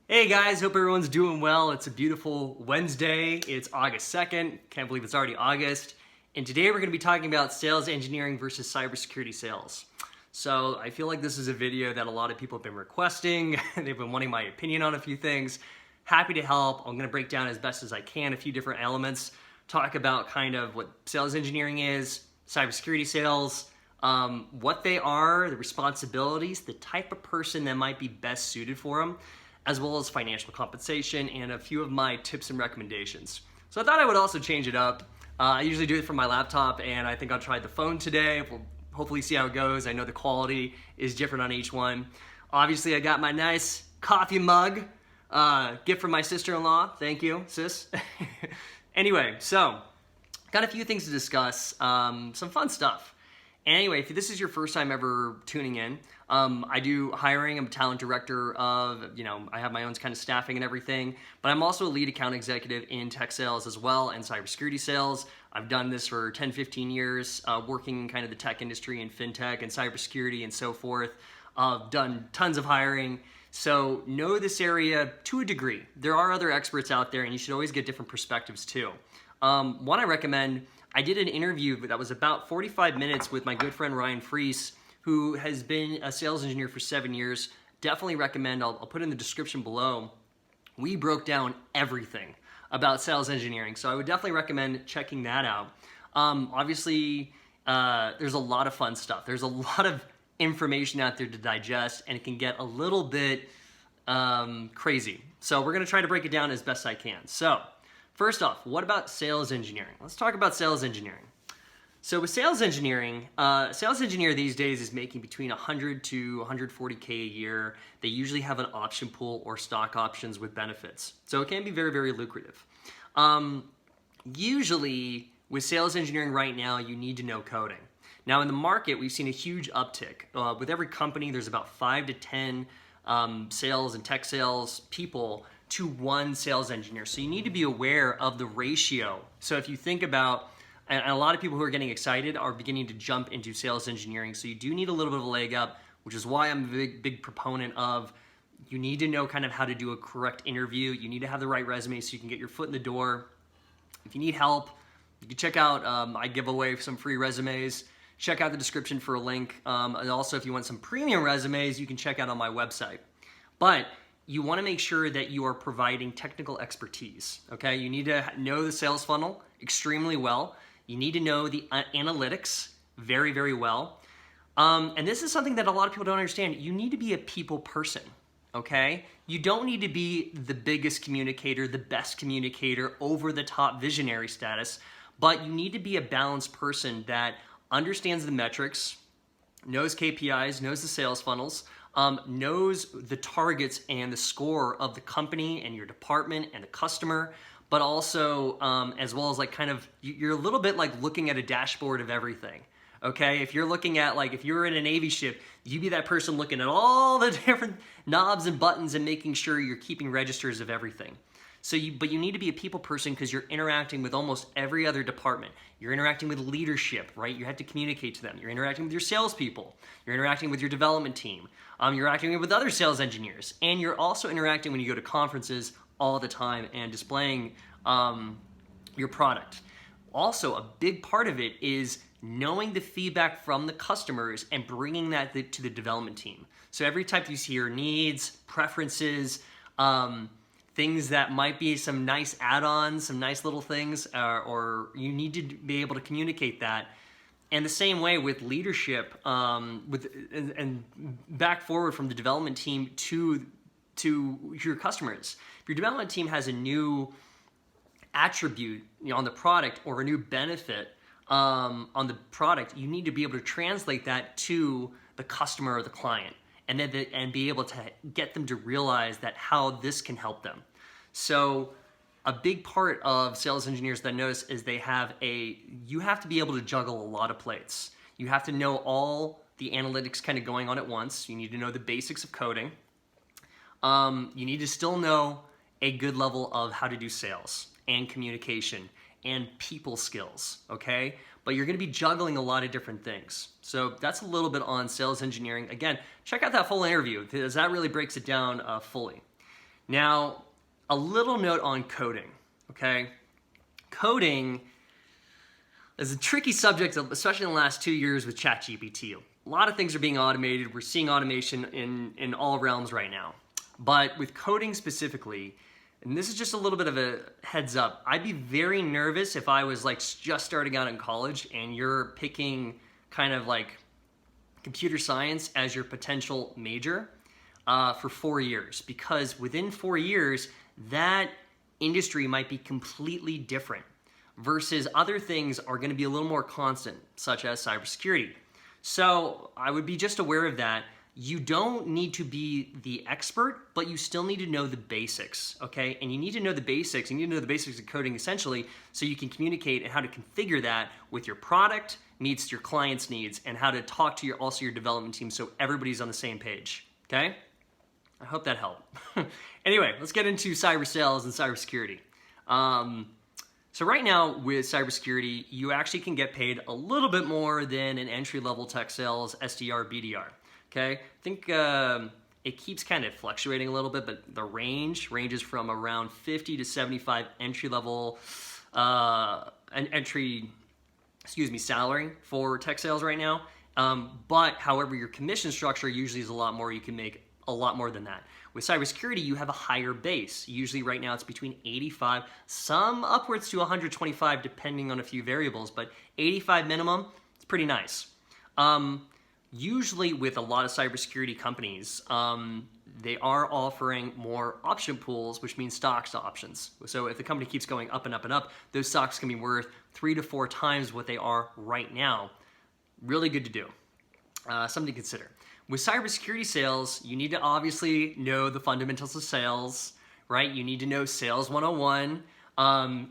Hey guys, hope everyone's doing well. It's a beautiful Wednesday. It's August 2nd. Can't believe it's already August. And today we're going to be talking about sales engineering versus cybersecurity sales. So I feel like this is a video that a lot of people have been requesting. They've been wanting my opinion on a few things. Happy to help. I'm going to break down as best as I can a few different elements, talk about kind of what sales engineering is, cybersecurity sales, what they are, the responsibilities, the type of person that might be best suited for them, as well as financial compensation and a few of my tips and recommendations. So I thought I would also change it up. I usually do it from my laptop, and I think I'll try the phone today. We'll hopefully see how it goes. I know the quality is different on each one. Obviously, I got my nice coffee mug, gift from my sister-in-law. Thank you, sis. Anyway, so got a few things to discuss, some fun stuff. Anyway, if this is your first time ever tuning in, I do hiring. I'm a talent director of, I have my own kind of staffing and everything, but I'm also a lead account executive in tech sales as well and cybersecurity sales. I've done this for 10, 15 years, working in kind of the tech industry and fintech and cybersecurity and so forth. I've done tons of hiring, so know this area to a degree. There are other experts out there, and you should always get different perspectives too. One I recommend, I did an interview that was about 45 minutes with my good friend Ryan Freese, who has been a sales engineer for 7 years. Definitely recommend, I'll put in the description below. We broke down everything about sales engineering, so I would definitely recommend checking that out. Obviously, there's a lot of fun stuff. There's a lot of information out there to digest, and it can get a little bit crazy. So we're gonna try to break it down as best I can. So, first off, what about sales engineering? Let's talk about sales engineering. So with sales engineering, sales engineer these days is making between 100 to 140K a year. They usually have an option pool or stock options with benefits. So it can be very, very lucrative. Usually with sales engineering right now, you need to know coding. Now in the market, we've seen a huge uptick. With every company, there's about 5 to 10 sales and tech sales people to one sales engineer. So you need to be aware of the ratio. So if you think about, and a lot of people who are getting excited are beginning to jump into sales engineering. So you do need a little bit of a leg up, which is why I'm a big proponent of, you need to know kind of how to do a correct interview. You need to have the right resume so you can get your foot in the door. If you need help, you can check out, I give away some free resumes. Check out the description for a link. And also if you want some premium resumes, you can check out on my website. But you want to make sure that you are providing technical expertise, okay? You need to know the sales funnel extremely well. You need to know the analytics very, very well. And this is something that a lot of people don't understand. You need to be a people person, okay? You don't need to be the biggest communicator, the best communicator, over the top visionary status, but you need to be a balanced person that understands the metrics, knows KPIs, knows the sales funnels, knows the targets and the score of the company and your department and the customer, but also as well as like kind of, you're a little bit like looking at a dashboard of everything, okay? If you're looking at, like, if you're in a Navy ship, you be that person looking at all the different knobs and buttons and making sure you're keeping registers of everything. But you need to be a people person because you're interacting with almost every other department. You're interacting with leadership, right? You have to communicate to them. You're interacting with your salespeople. You're interacting with your development team. You're interacting with other sales engineers. And you're also interacting when you go to conferences all the time and displaying your product. Also, a big part of it is knowing the feedback from the customers and bringing that to the development team. So every time you see your needs, preferences, things that might be some nice add-ons, some nice little things, or you need to be able to communicate that. And the same way with leadership, and back forward from the development team to your customers. If your development team has a new attribute on the product or a new benefit on the product, you need to be able to translate that to the customer or the client, and then and be able to get them to realize that how this can help them. So a big part of sales engineers that I notice is you have to be able to juggle a lot of plates. You have to know all the analytics kind of going on at once. You need to know the basics of coding. You need to still know a good level of how to do sales and communication and people skills, okay? But you're gonna be juggling a lot of different things. So that's a little bit on sales engineering. Again, check out that full interview because that really breaks it down fully. Now, a little note on coding, okay? Coding is a tricky subject, especially in the last 2 years with ChatGPT. A lot of things are being automated. We're seeing automation in all realms right now. But with coding specifically, and this is just a little bit of a heads up, I'd be very nervous if I was like just starting out in college and you're picking kind of like computer science as your potential major for 4 years, because within 4 years, that industry might be completely different versus other things are going to be a little more constant, such as cybersecurity. So I would be just aware of that. You don't need to be the expert, but you still need to know the basics, okay? And you need to know the basics, and you need to know the basics of coding essentially so you can communicate and how to configure that with your product, meets your client's needs, and how to talk to also your development team so everybody's on the same page, okay? I hope that helped. Anyway, let's get into cyber sales and cybersecurity. So right now with cybersecurity, you actually can get paid a little bit more than an entry-level tech sales SDR, BDR. Okay, I think it keeps kind of fluctuating a little bit, but the ranges from around 50 to 75 entry-level salary for tech sales right now. But however, your commission structure usually is a lot more. You can make a lot more than that. With cybersecurity, you have a higher base. Usually right now it's between 85, some upwards to 125 depending on a few variables, but 85 minimum, it's pretty nice. Usually with a lot of cybersecurity companies, they are offering more option pools, which means stocks to options. So if the company keeps going up and up and up, those stocks can be worth 3 to 4 times what they are right now. Really good to do. Something to consider. With cybersecurity sales, you need to obviously know the fundamentals of sales, right? You need to know Sales 101.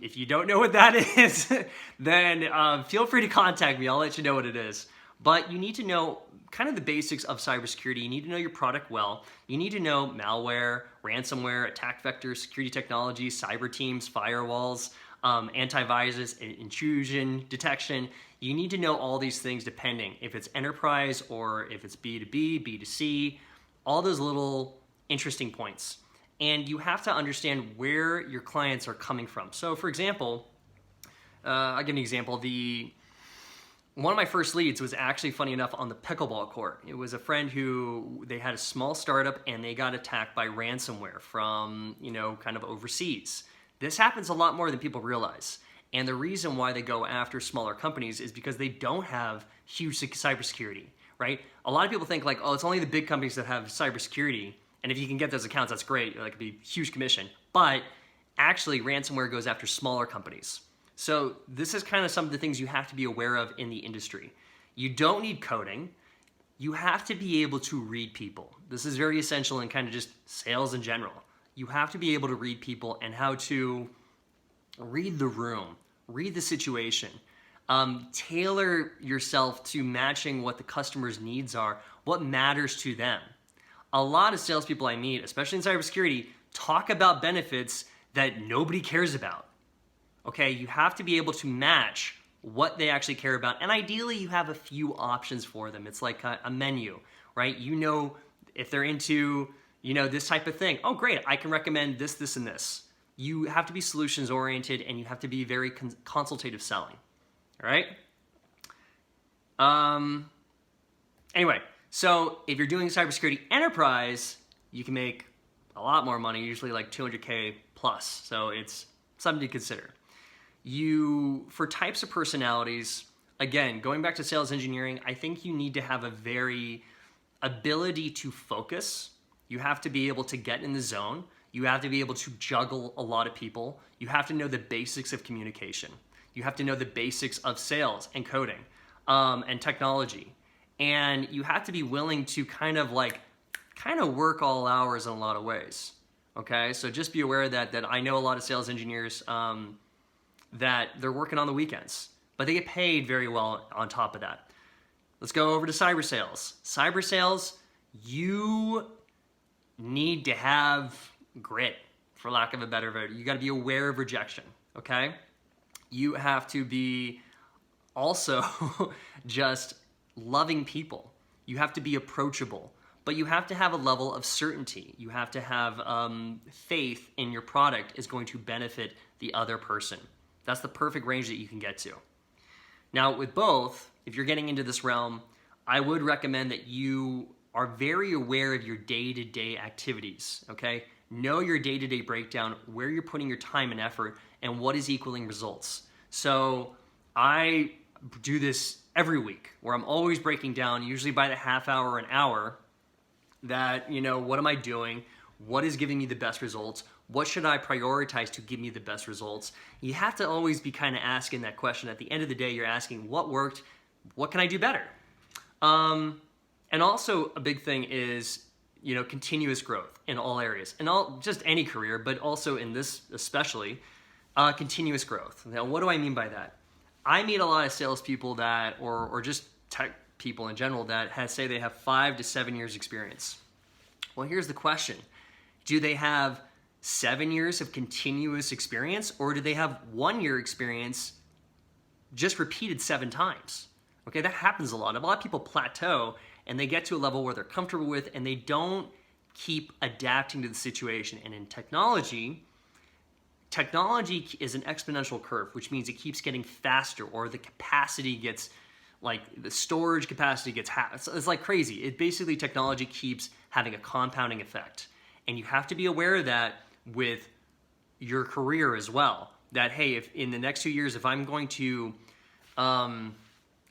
If you don't know what that is, then feel free to contact me. I'll let you know what it is. But you need to know kind of the basics of cybersecurity. You need to know your product well. You need to know malware, ransomware, attack vectors, security technologies, cyber teams, firewalls, antivirus, intrusion detection. You need to know all these things depending if it's enterprise or if it's B2B, B2C, all those little interesting points. And you have to understand where your clients are coming from. So for example, I'll give you an example. One of my first leads was actually, funny enough, on the pickleball court. It was a friend who, they had a small startup and they got attacked by ransomware from, kind of overseas. This happens a lot more than people realize. And the reason why they go after smaller companies is because they don't have huge cybersecurity, right? A lot of people think like, oh, it's only the big companies that have cybersecurity. And if you can get those accounts, that's great. That could be huge commission. But actually, ransomware goes after smaller companies. So this is kind of some of the things you have to be aware of in the industry. You don't need coding. You have to be able to read people. This is very essential in kind of just sales in general. You have to be able to read people and how to read the room, read the situation, tailor yourself to matching what the customer's needs are, what matters to them. A lot of salespeople I meet, especially in cybersecurity, talk about benefits that nobody cares about. Okay, you have to be able to match what they actually care about, and ideally you have a few options for them. It's like a menu, right? If they're into, this type of thing. Oh, great, I can recommend this, this, and this. You have to be solutions oriented and you have to be very consultative selling, all right? Anyway, so if you're doing cybersecurity enterprise, you can make a lot more money, usually like 200K plus. So it's something to consider. For types of personalities, again, going back to sales engineering, I think you need to have a very ability to focus. You have to be able to get in the zone. You have to be able to juggle a lot of people. You have to know the basics of communication. You have to know the basics of sales and coding and technology. And you have to be willing to kind of work all hours in a lot of ways. Okay, so just be aware that I know a lot of sales engineers that they're working on the weekends, but they get paid very well on top of that. Let's go over to cyber sales. Cyber sales, you need to have grit, for lack of a better word. You got to be aware of rejection, okay? You have to be also just loving people. You have to be approachable. but you have to have a level of certainty. You have to have faith in your product is going to benefit the other person. That's the perfect range that you can get to. Now with both, if you're getting into this realm, I would recommend that you are very aware of your day-to-day activities, okay? Know your day-to-day breakdown, where you're putting your time and effort, and what is equaling results. So I do this every week, where I'm always breaking down, usually by the half hour or an hour, that, what am I doing? What is giving me the best results? What should I prioritize to give me the best results? You have to always be kind of asking that question. At the end of the day, you're asking what worked, what can I do better? And also a big thing is, continuous growth in all areas, and just any career, but also in this especially, continuous growth. Now, what do I mean by that? I meet a lot of salespeople that, or just tech people in general that say they have 5 to 7 years experience. Well, here's the question. Do they have 7 years of continuous experience, or do they have 1 year experience just repeated 7 times? Okay, that happens a lot. A lot of people plateau and they get to a level where they're comfortable with and they don't keep adapting to the situation. And in technology is an exponential curve, which means it keeps getting faster, or the capacity gets, like the storage capacity gets, it's like crazy. It basically, technology keeps having a compounding effect. And you have to be aware of that with your career as well. That, hey, if in the next 2 years, if I'm going to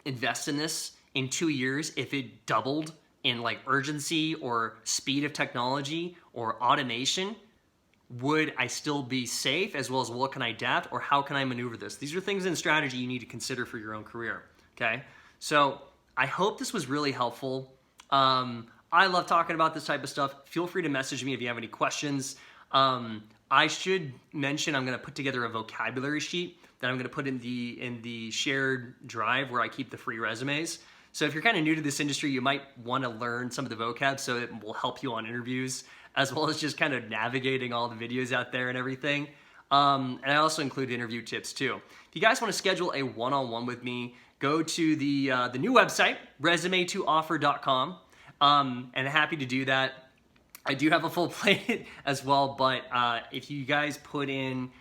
invest in this in 2 years, if it doubled in like urgency or speed of technology or automation, would I still be safe, as well as what can I adapt, or how can I maneuver this? These are things in strategy you need to consider for your own career, okay? So I hope this was really helpful. I love talking about this type of stuff. Feel free to message me if you have any questions. I should mention I'm going to put together a vocabulary sheet that I'm going to put in the shared drive where I keep the free resumes. So if you're kind of new to this industry, you might want to learn some of the vocab, so it will help you on interviews, as well as just kind of navigating all the videos out there and everything. And I also include interview tips too. If you guys want to schedule a one-on-one with me, go to the new website, resume2offer.com, and happy to do that. I do have a full plate as well, but if you guys put in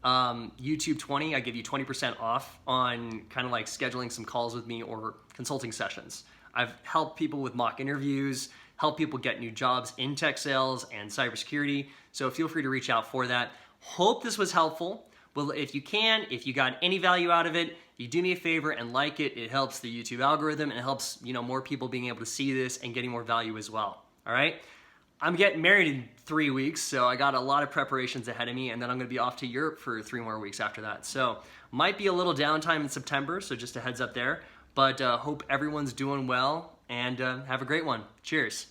YouTube 20, I give you 20% off on kind of like scheduling some calls with me or consulting sessions. I've helped people with mock interviews, help people get new jobs in tech sales and cybersecurity. So feel free to reach out for that. Hope this was helpful. Well, if you got any value out of it, you do me a favor and like it. It helps the YouTube algorithm, and it helps more people being able to see this and getting more value as well. All right. I'm getting married in 3 weeks, so I got a lot of preparations ahead of me, and then I'm going to be off to Europe for 3 more weeks after that. So might be a little downtime in September, so just a heads up there. But hope everyone's doing well, and have a great one. Cheers.